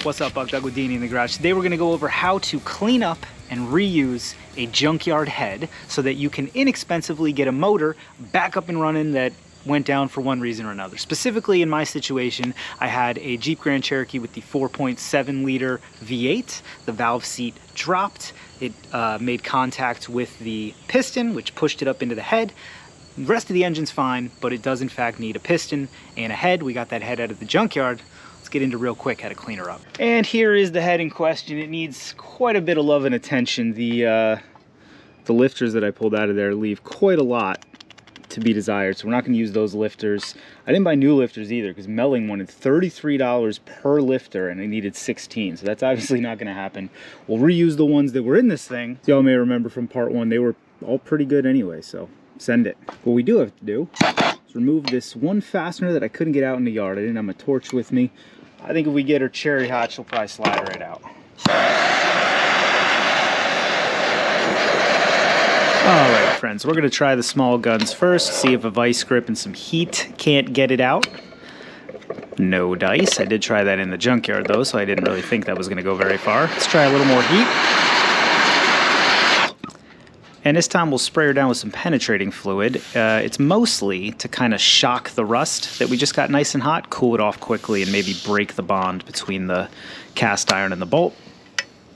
What's up, Doug with Deanie in the garage. Today we're going to go over how to clean up and reuse a junkyard head so that you can inexpensively get a motor back up and running that went down for one reason or another. Specifically in my situation, I had a Jeep Grand Cherokee with the 4.7 liter V8. The valve seat dropped. It made contact with the piston, which pushed it up into the head. The rest of the engine's fine, but it does in fact need a piston and a head. We got that head out of the junkyard. Let's get into real quick how to clean her up. And here is the head in question. It needs quite a bit of love and attention. The lifters that I pulled out of there leave quite a lot to be desired, so we're not going to use those lifters. I didn't buy new lifters either because Welding wanted $33 per lifter and I needed 16, so that's obviously not going to happen. We'll reuse the ones that were in this thing. Y'all may remember from part one, they were all pretty good anyway, so send it. What we do have to do is remove this one fastener that I couldn't get out in the yard. I didn't have my torch with me. I think if we get her cherry hot, she'll probably slide right out. All right, friends, we're gonna try the small guns first, see if a vice grip and some heat can't get it out. No dice. I did try that in the junkyard though, so I didn't really think that was gonna go very far. Let's try a little more heat. And this time we'll spray her down with some penetrating fluid. It's mostly to kind of shock the rust that we just got nice and hot, cool it off quickly, and maybe break the bond between the cast iron and the bolt.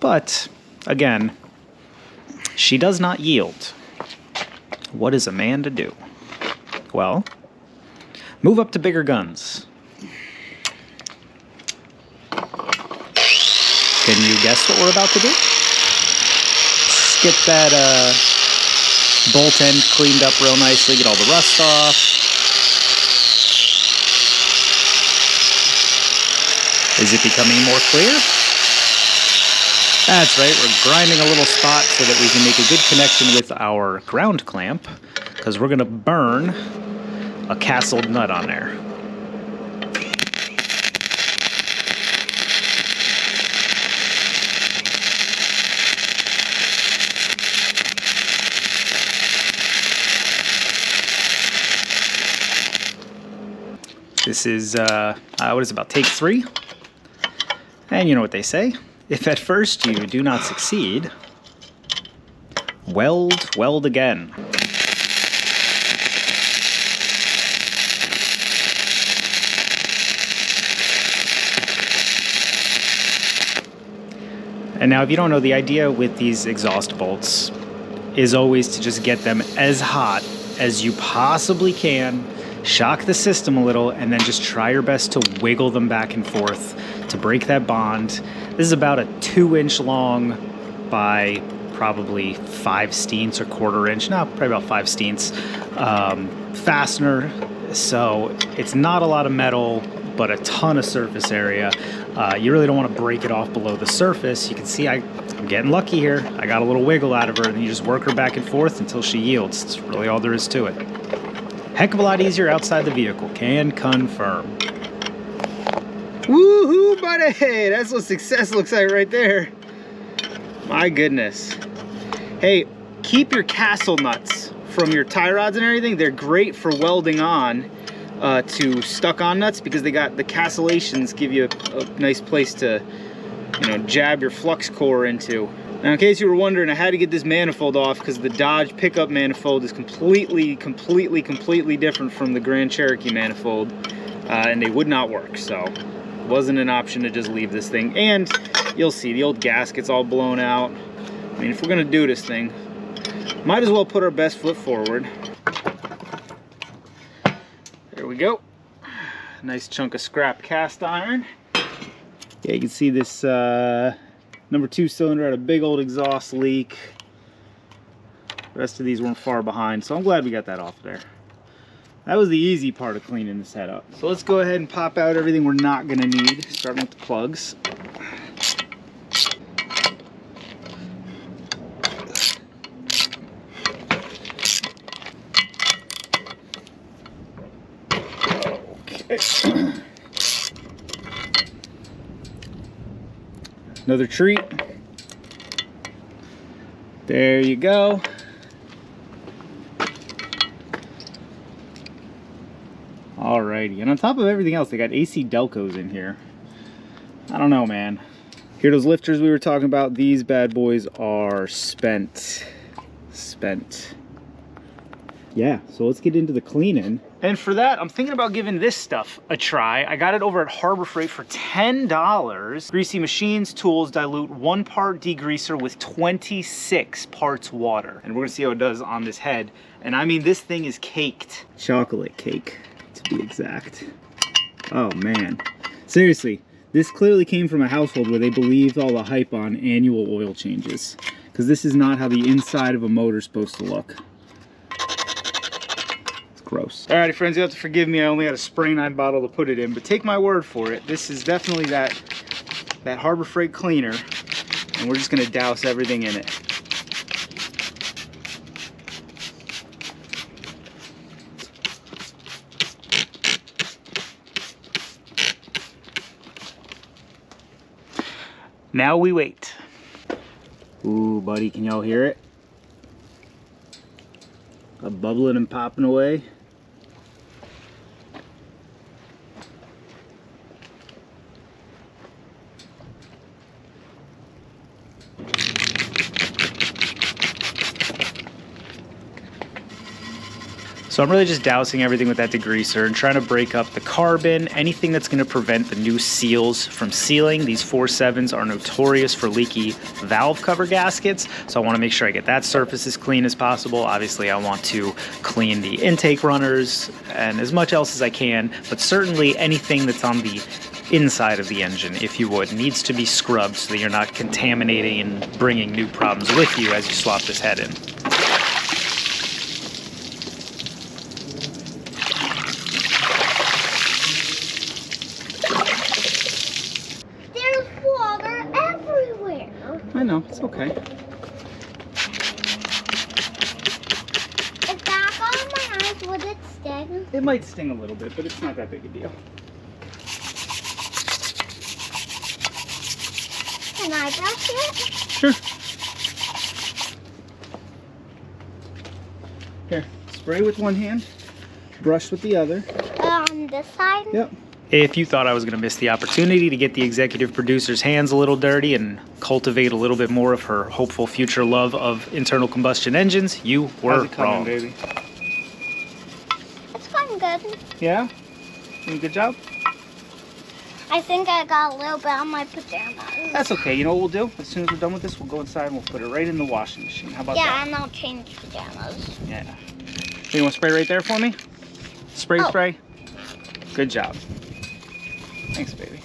But, again, she does not yield. What is a man to do? Well, move up to bigger guns. Can you guess what we're about to do? Get that bolt end cleaned up real nicely, get all the rust off. Is it becoming more clear? That's right, we're grinding a little spot so that we can make a good connection with our ground clamp, because we're going to burn a castled nut on there. This is, what is it, about take 3? And you know what they say. If at first you do not succeed, weld again. And now if you don't know, the idea with these exhaust bolts is always to just get them as hot as you possibly can, shock the system a little, and then just try your best to wiggle them back and forth to break that bond. This is about a 2-inch long by probably 5/16 or 1/4 inch, no, probably about 5/16 fastener. So it's not a lot of metal, but a ton of surface area. You really don't want to break it off below the surface. You can see I'm getting lucky here. I got a little wiggle out of her, and you just work her back and forth until she yields. That's really all there is to it. Heck of a lot easier outside the vehicle, can confirm. Woohoo, buddy! That's what success looks like right there. My goodness. Hey, keep your castle nuts from your tie rods and everything. They're great for welding on to stuck-on nuts because they got the castellations, give you a nice place to, you know, jab your flux core into. Now, in case you were wondering, I had to get this manifold off because the Dodge pickup manifold is completely different from the Grand Cherokee manifold, and they would not work, so it wasn't an option to just leave this thing. And you'll see the old gasket's all blown out. I mean, if we're gonna do this thing, might as well put our best foot forward. There we go. Nice chunk of scrap cast iron. Yeah, you can see this number 2 cylinder had a big old exhaust leak. The rest of these weren't far behind, so I'm glad we got that off there. That was the easy part of cleaning this head up. So let's go ahead and pop out everything we're not gonna need, starting with the plugs. Okay. Another treat. There you go. Alrighty, and on top of everything else, they got AC Delcos in here. I don't know, man. Here, those lifters we were talking about, these bad boys are spent. Yeah, so let's get into the cleaning. And for that, I'm thinking about giving this stuff a try. I got it over at Harbor Freight for $10. Greasy Machines Tools dilute 1 part degreaser with 26 parts water. And we're gonna see how it does on this head. And I mean, this thing is caked. Chocolate cake, to be exact. Oh man, seriously. This clearly came from a household where they believed all the hype on annual oil changes, because this is not how the inside of a motor is supposed to look. It's gross. Alrighty friends, you have to forgive me, I only had a spray 9 bottle to put it in, but take my word for it, this is definitely that Harbor Freight cleaner, and we're just gonna douse everything in it. Now we wait. Ooh, buddy, can y'all hear it? Bubbling and popping away. So I'm really just dousing everything with that degreaser and trying to break up the carbon, anything that's going to prevent the new seals from sealing. These 4.7s are notorious for leaky valve cover gaskets, so I want to make sure I get that surface as clean as possible. Obviously, I want to clean the intake runners and as much else as I can, but certainly anything that's on the inside of the engine, if you would, needs to be scrubbed so that you're not contaminating and bringing new problems with you as you swap this head in. I know, it's okay. If that got on my eyes, would it sting? It might sting a little bit, but it's not that big a deal. Can I brush it? Sure. Here, spray with one hand, brush with the other. On this side? Yep. If you thought I was going to miss the opportunity to get the executive producer's hands a little dirty and cultivate a little bit more of her hopeful future love of internal combustion engines, you were How's it coming, wrong. baby? It's going good. Yeah? Doing a good job? I think I got a little bit on my pajamas. That's okay. You know what we'll do? As soon as we're done with this, we'll go inside and we'll put it right in the washing machine. How about that? Yeah, and I'll change pajamas. Yeah. You want to spray right there for me? Spray, Oh. spray. Good job. Thanks, baby.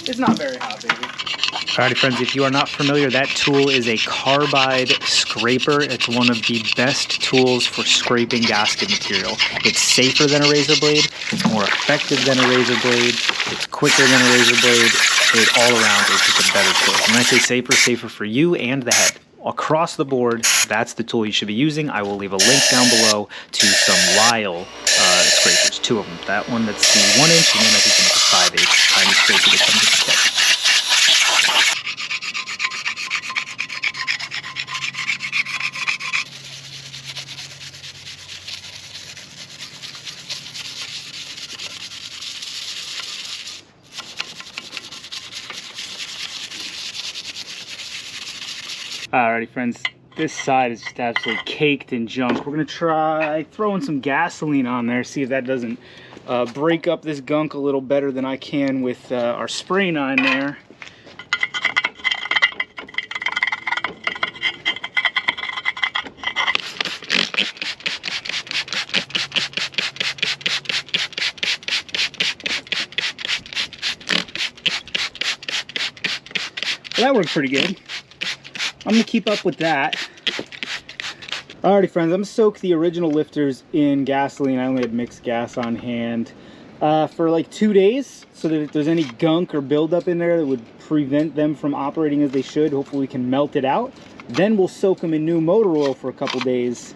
It's not very hot, baby. Alrighty friends, if you are not familiar, that tool is a Carbide Scraper. It's one of the best tools for scraping gasket material. It's safer than a razor blade, it's more effective than a razor blade, it's quicker than a razor blade. It all around is just a better tool. When I say safer, safer for you and the head. Across the board, that's the tool you should be using. I will leave a link down below to some Lyle scrapers, 2 of them. That one that's the 1 inch, and then I think the 5/8 tiny scraper that comes in the kit. Alrighty friends, this side is just absolutely caked in junk. We're gonna try throwing some gasoline on there, see if that doesn't break up this gunk a little better than I can with our spray 9 there. Well, that worked pretty good. I'm gonna keep up with that. Alrighty friends, I'm gonna soak the original lifters in gasoline. I only had mixed gas on hand for like 2 days, so that if there's any gunk or buildup in there that would prevent them from operating as they should, hopefully we can melt it out. Then we'll soak them in new motor oil for a couple days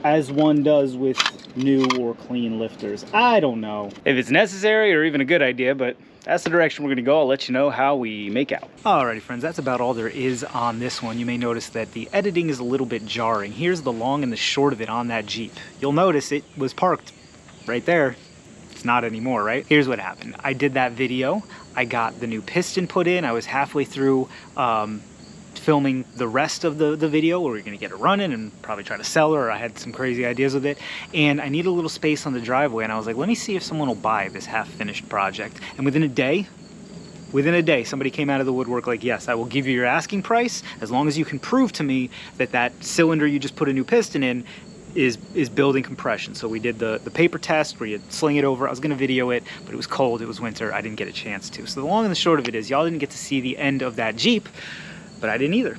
as one does with new or clean lifters. I don't know if it's necessary or even a good idea, but that's the direction we're gonna go. I'll let you know how we make out. Alrighty friends, that's about all there is on this one. You may notice that the editing is a little bit jarring. Here's the long and the short of it on that Jeep. You'll notice it was parked right there. It's not anymore, right? Here's what happened. I did that video. I got the new piston put in. I was halfway through filming the rest of the video where we're gonna get it running and probably try to sell her. I had some crazy ideas with it, and I need a little space on the driveway, and I was like, let me see if someone will buy this half-finished project. And within a day, somebody came out of the woodwork like, yes, I will give you your asking price as long as you can prove to me that that cylinder you just put a new piston in is building compression. So we did the paper test where you sling it over. I was gonna video it, but it was cold, it was winter, I didn't get a chance to. So the long and the short of it is, y'all didn't get to see the end of that Jeep, but I didn't either.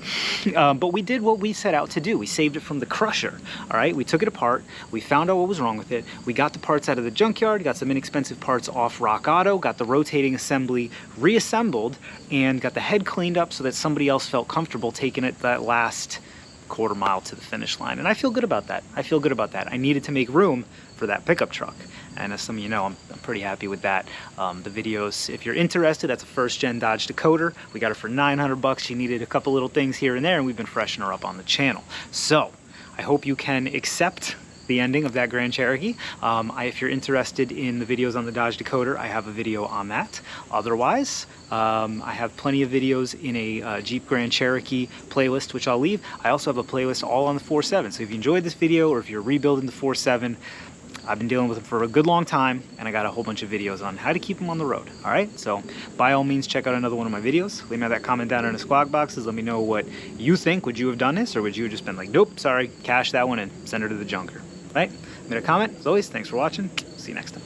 But we did what we set out to do. We saved it from the crusher, all right? We took it apart, we found out what was wrong with it, we got the parts out of the junkyard, got some inexpensive parts off Rock Auto, got the rotating assembly reassembled, and got the head cleaned up so that somebody else felt comfortable taking it that last quarter mile to the finish line. And I feel good about that. I feel good about that. I needed to make room for that pickup truck. And as some of you know, I'm pretty happy with that. The videos, if you're interested, that's a first-gen Dodge Dakota. We got her for 900 bucks. She needed a couple little things here and there, and we've been freshening her up on the channel. So I hope you can accept the ending of that Grand Cherokee. If you're interested in the videos on the Dodge Dakota, I have a video on that. Otherwise, I have plenty of videos in a Jeep Grand Cherokee playlist, which I'll leave. I also have a playlist all on the 4.7. So if you enjoyed this video, or if you're rebuilding the 4.7, I've been dealing with them for a good long time, and I got a whole bunch of videos on how to keep them on the road. All right, so by all means, check out another one of my videos. Leave me that comment down in the squawk boxes. Let me know what you think. Would you have done this, or would you have just been like, nope, sorry, cash that one and send her to the junker? Right? Leave me a comment. As always, thanks for watching. See you next time.